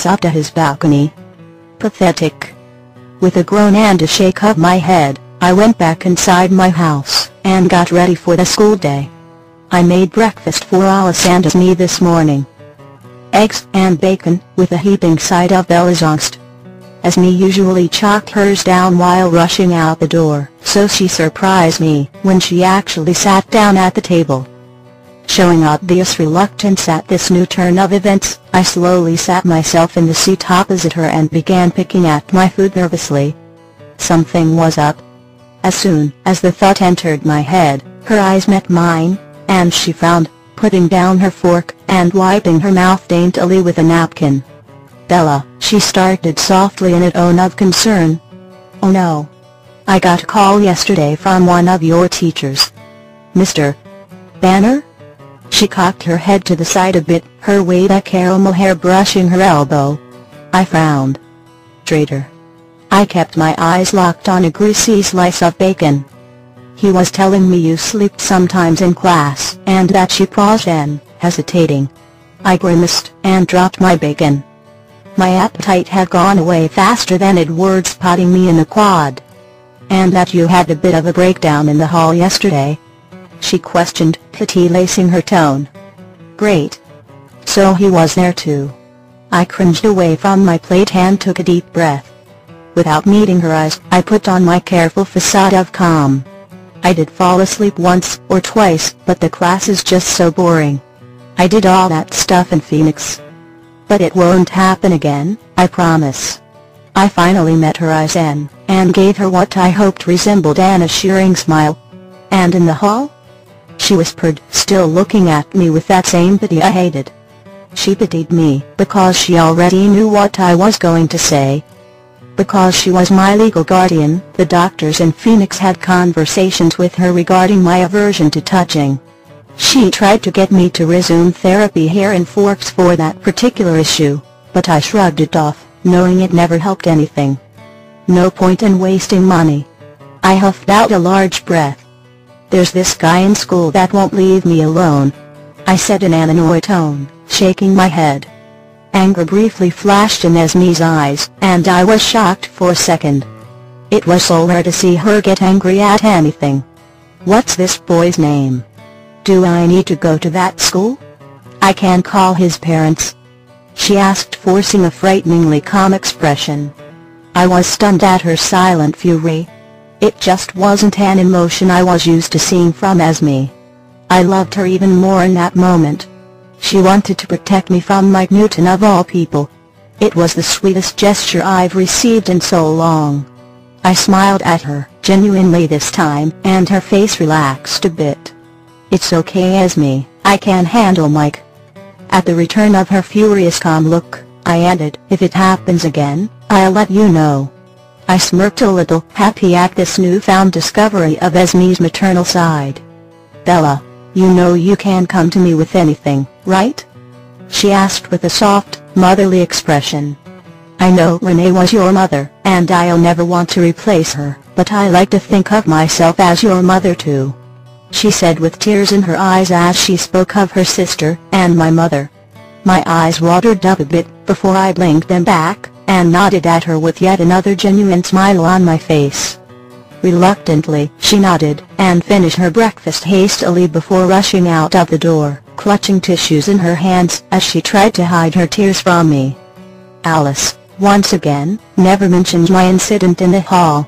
face up to his balcony. Pathetic. With a groan and a shake of my head, I went back inside my house, and got ready for the school day. I made breakfast for Alice and Esme this morning. Eggs and bacon, with a heaping side of Bella's angst. Esme usually chalked hers down while rushing out the door, so she surprised me when she actually sat down at the table. Showing obvious reluctance at this new turn of events, I slowly sat myself in the seat opposite her and began picking at my food nervously. Something was up. As soon as the thought entered my head, her eyes met mine, and she frowned, putting down her fork and wiping her mouth daintily with a napkin. "Bella," she started softly in a tone of concern. "Oh no. I got a call yesterday from one of your teachers. Mr. Banner?" She cocked her head to the side a bit, her wave of caramel hair brushing her elbow. I frowned. Traitor. I kept my eyes locked on a greasy slice of bacon. "He was telling me you sleep sometimes in class," and that she paused then, hesitating. I grimaced and dropped my bacon. My appetite had gone away faster than it words potting me in the quad. "And that you had a bit of a breakdown in the hall yesterday?" she questioned, pity-lacing her tone. "Great. So he was there too." I cringed away from my plate and took a deep breath. Without meeting her eyes, I put on my careful facade of calm. I did fall asleep once or twice, but the class is just so boring. I did all that stuff in Phoenix. But it won't happen again, I promise. I finally met her eyes then, and gave her what I hoped resembled an assuring smile. "And in the hall?" she whispered, still looking at me with that same pity I hated. She pitied me because she already knew what I was going to say. Because she was my legal guardian, the doctors in Phoenix had conversations with her regarding my aversion to touching. She tried to get me to resume therapy here in Forks for that particular issue, but I shrugged it off, knowing it never helped anything. No point in wasting money. I huffed out a large breath. "There's this guy in school that won't leave me alone," I said in an annoyed tone, shaking my head. Anger briefly flashed in Esme's eyes, and I was shocked for a second. It was so rare to see her get angry at anything. "What's this boy's name? Do I need to go to that school? I can call his parents," she asked, forcing a frighteningly calm expression. I was stunned at her silent fury. It just wasn't an emotion I was used to seeing from Esme. I loved her even more in that moment. She wanted to protect me from Mike Newton of all people. It was the sweetest gesture I've received in so long. I smiled at her, genuinely this time, and her face relaxed a bit. "It's okay, Esme, I can handle Mike." At the return of her furious calm look, I added, "If it happens again, I'll let you know." I smirked a little, happy at this newfound discovery of Esme's maternal side. "Bella, you know you can come to me with anything, right?" she asked with a soft, motherly expression. "I know Renee was your mother, and I'll never want to replace her, but I like to think of myself as your mother too," she said with tears in her eyes as she spoke of her sister and my mother. My eyes watered up a bit before I blinked them back, and nodded at her with yet another genuine smile on my face. Reluctantly, she nodded, and finished her breakfast hastily before rushing out of the door, clutching tissues in her hands as she tried to hide her tears from me. Alice, once again, never mentioned my incident in the hall.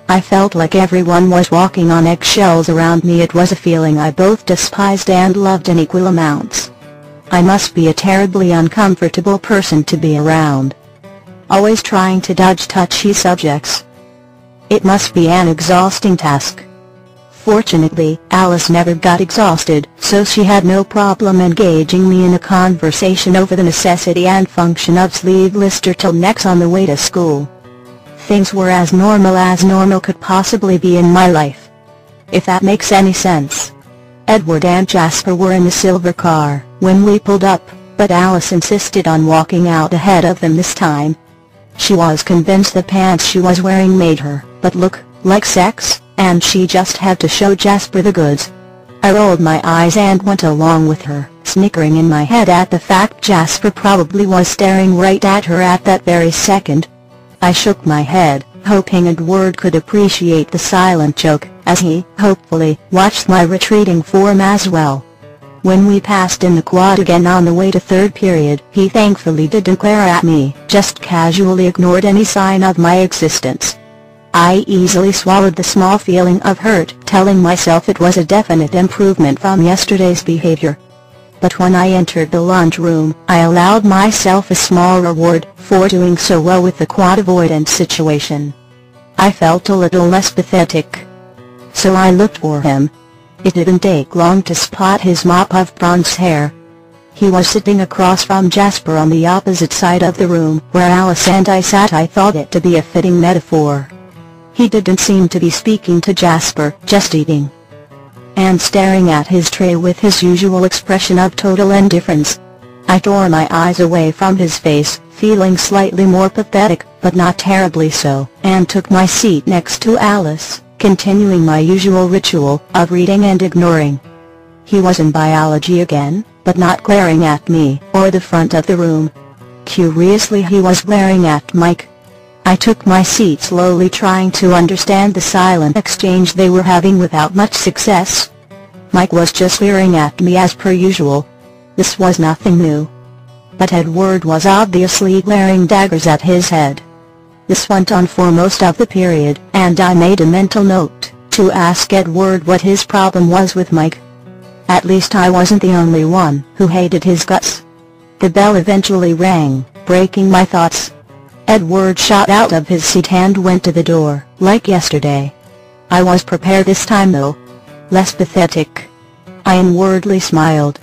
I felt like everyone was walking on eggshells around me. It was a feeling I both despised and loved in equal amounts. I must be a terribly uncomfortable person to be around. Always trying to dodge touchy subjects. It must be an exhausting task. Fortunately, Alice never got exhausted, so she had no problem engaging me in a conversation over the necessity and function of sleeveless turtlenecks on the way to school. Things were as normal could possibly be in my life. If that makes any sense. Edward and Jasper were in the silver car when we pulled up, but Alice insisted on walking out ahead of them this time. She was convinced the pants she was wearing made her but look like sex, and she just had to show Jasper the goods. I rolled my eyes and went along with her, snickering in my head at the fact Jasper probably was staring right at her at that very second. I shook my head, hoping Edward could appreciate the silent joke, as he, hopefully, watched my retreating form as well. When we passed in the quad again on the way to third period, he thankfully didn't glare at me, just casually ignored any sign of my existence. I easily swallowed the small feeling of hurt, telling myself it was a definite improvement from yesterday's behavior. But when I entered the lunchroom, I allowed myself a small reward for doing so well with the quad avoidance situation. I felt a little less pathetic. So I looked for him. It didn't take long to spot his mop of bronze hair. He was sitting across from Jasper on the opposite side of the room, where Alice and I sat. I thought it to be a fitting metaphor. He didn't seem to be speaking to Jasper, just eating and staring at his tray with his usual expression of total indifference. I tore my eyes away from his face, feeling slightly more pathetic, but not terribly so, and took my seat next to Alice, continuing my usual ritual of reading and ignoring. He was in biology again, but not glaring at me or the front of the room. Curiously, he was glaring at Mike. I took my seat slowly, trying to understand the silent exchange they were having without much success. Mike was just glaring at me as per usual. This was nothing new. But Edward was obviously glaring daggers at his head. This went on for most of the period, and I made a mental note to ask Edward what his problem was with Mike. At least I wasn't the only one who hated his guts. The bell eventually rang, breaking my thoughts. Edward shot out of his seat and went to the door, like yesterday. I was prepared this time though. Less pathetic. I inwardly smiled.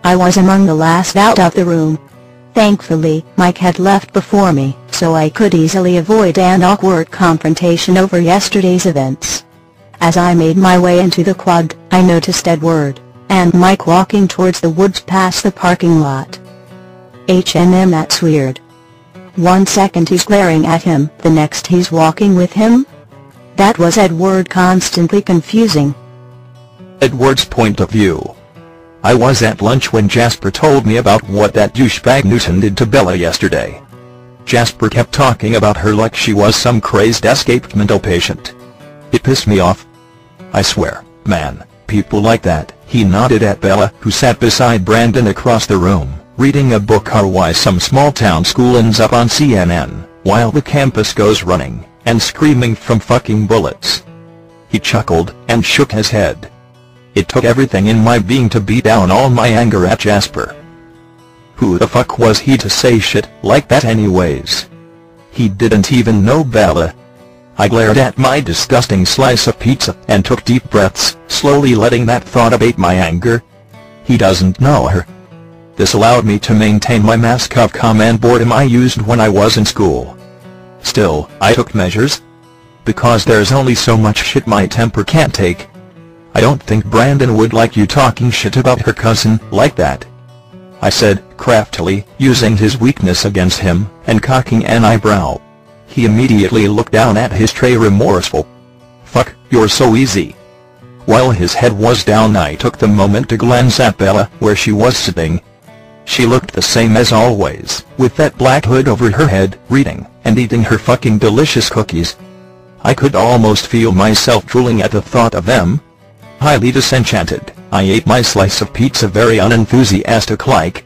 I was among the last out of the room. Thankfully, Mike had left before me, so I could easily avoid an awkward confrontation over yesterday's events. As I made my way into the quad, I noticed Edward and Mike walking towards the woods past the parking lot. That's weird. One second he's glaring at him, the next he's walking with him? That was Edward, constantly confusing. Edward's point of view. I was at lunch when Jasper told me about what that douchebag Newton did to Bella yesterday. Jasper kept talking about her like she was some crazed escaped mental patient. It pissed me off. I swear, man, people like that. He nodded at Bella, who sat beside Brandon across the room, reading a book on why some small-town school ends up on CNN, while the campus goes running and screaming from fucking bullets. He chuckled and shook his head. It took everything in my being to beat down all my anger at Jasper. Who the fuck was he to say shit like that anyways? He didn't even know Bella. I glared at my disgusting slice of pizza and took deep breaths, slowly letting that thought abate my anger. He doesn't know her. This allowed me to maintain my mask of calm and boredom I used when I was in school. Still, I took measures. Because there's only so much shit my temper can't take. I don't think Brandon would like you talking shit about her cousin like that, I said, craftily, using his weakness against him, and cocking an eyebrow. He immediately looked down at his tray, remorseful. Fuck, you're so easy. While his head was down, I took the moment to glance at Bella, where she was sitting. She looked the same as always, with that black hood over her head, reading and eating her fucking delicious cookies. I could almost feel myself drooling at the thought of them. Highly disenchanted, I ate my slice of pizza very unenthusiastic-like.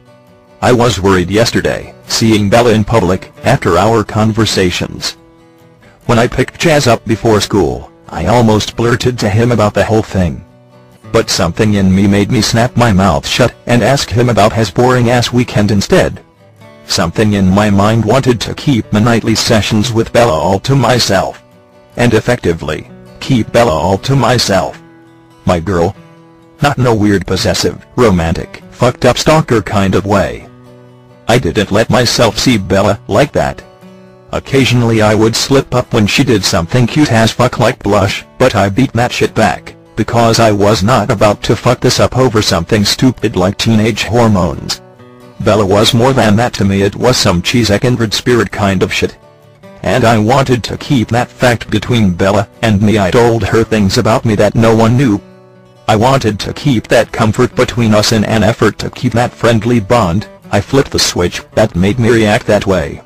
I was worried yesterday, seeing Bella in public, after our conversations. When I picked Jazz up before school, I almost blurted to him about the whole thing. But something in me made me snap my mouth shut and ask him about his boring-ass weekend instead. Something in my mind wanted to keep my nightly sessions with Bella all to myself. And effectively, keep Bella all to myself. My girl. Not in a weird possessive, romantic, fucked up stalker kind of way. I didn't let myself see Bella like that. Occasionally I would slip up when she did something cute as fuck like blush, but I beat that shit back, because I was not about to fuck this up over something stupid like teenage hormones. Bella was more than that to me. It was some cheesy kindred spirit kind of shit. And I wanted to keep that fact between Bella and me. I told her things about me that no one knew. I wanted to keep that comfort between us in an effort to keep that friendly bond. I flipped the switch that made me react that way.